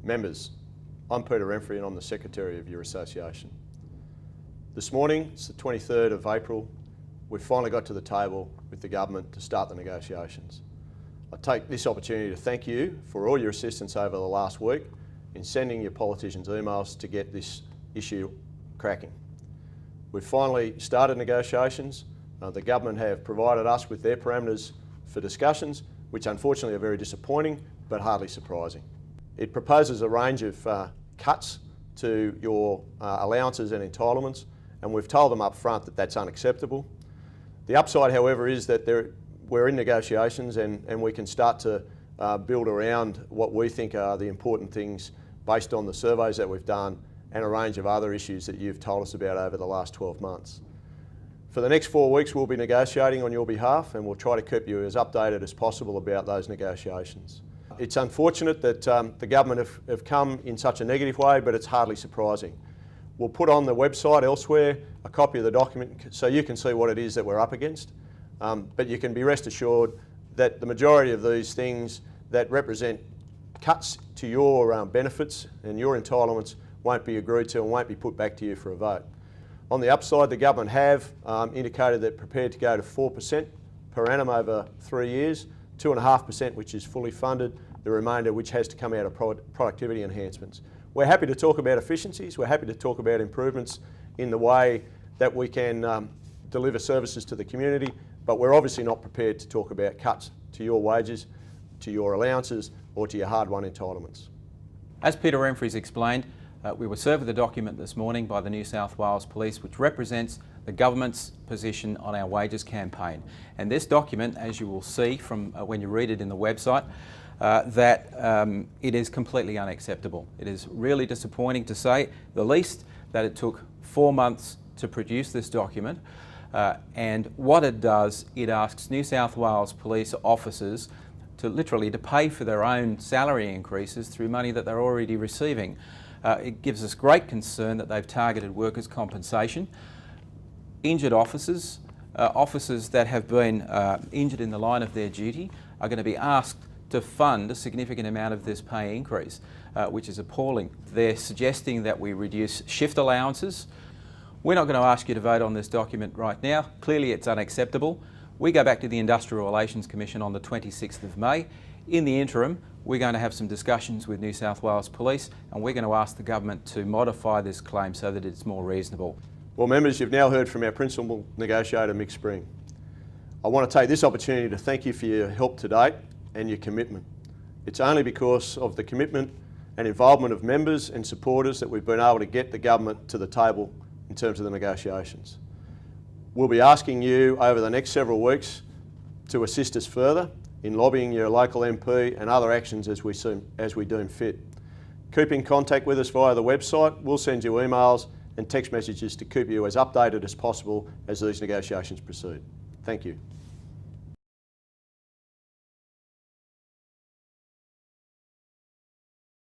Members, I'm Peter Renfrey and I'm the Secretary of your association. This morning, it's the 23rd of April, we've finally got to the table with the government to start the negotiations. I take this opportunity to thank you for all your assistance over the last week in sending your politicians emails to get this issue cracking. We've finally started negotiations. The government have provided us with their parameters for discussions, which unfortunately are very disappointing, but hardly surprising. It proposes a range of cuts to your allowances and entitlements, and we've told them up front that that's unacceptable. The upside, however, is that we're in negotiations and we can start to build around what we think are the important things based on the surveys that we've done and a range of other issues that you've told us about over the last 12 months. For the next 4 weeks, we'll be negotiating on your behalf and we'll try to keep you as updated as possible about those negotiations. It's unfortunate that the government have come in such a negative way, but it's hardly surprising. We'll put on the website elsewhere a copy of the document so you can see what it is that we're up against. But you can be rest assured that the majority of these things that represent cuts to your benefits and your entitlements won't be agreed to and won't be put back to you for a vote. On the upside, the government have indicated they're prepared to go to 4% per annum over 3 years, 2.5% which is fully funded, the remainder which has to come out of productivity enhancements. We're happy to talk about efficiencies, we're happy to talk about improvements in the way that we can deliver services to the community, but we're obviously not prepared to talk about cuts to your wages, to your allowances or to your hard-won entitlements. As Peter Renfrey's explained, we were served with a document this morning by the New South Wales Police which represents the government's position on our wages campaign. And this document, as you will see from when you read it in the website, that it is completely unacceptable. It is really disappointing, to say the least, that it took 4 months to produce this document. And what it does, it asks New South Wales Police officers to literally pay for their own salary increases through money that they're already receiving. It gives us great concern that they've targeted workers' compensation. Injured officers, officers that have been injured in the line of their duty, are going to be asked to fund a significant amount of this pay increase, which is appalling. They're suggesting that we reduce shift allowances. We're not going to ask you to vote on this document right now. Clearly it's unacceptable. We go back to the Industrial Relations Commission on the 26th of May. In the interim, we're going to have some discussions with New South Wales Police and we're going to ask the government to modify this claim so that it's more reasonable. Well, members, you've now heard from our principal negotiator, Mick Spring. I want to take this opportunity to thank you for your help to date and your commitment. It's only because of the commitment and involvement of members and supporters that we've been able to get the government to the table in terms of the negotiations. We'll be asking you over the next several weeks to assist us further in lobbying your local MP and other actions as we deem fit. Keep in contact with us via the website. We'll send you emails and text messages to keep you as updated as possible as these negotiations proceed. Thank you.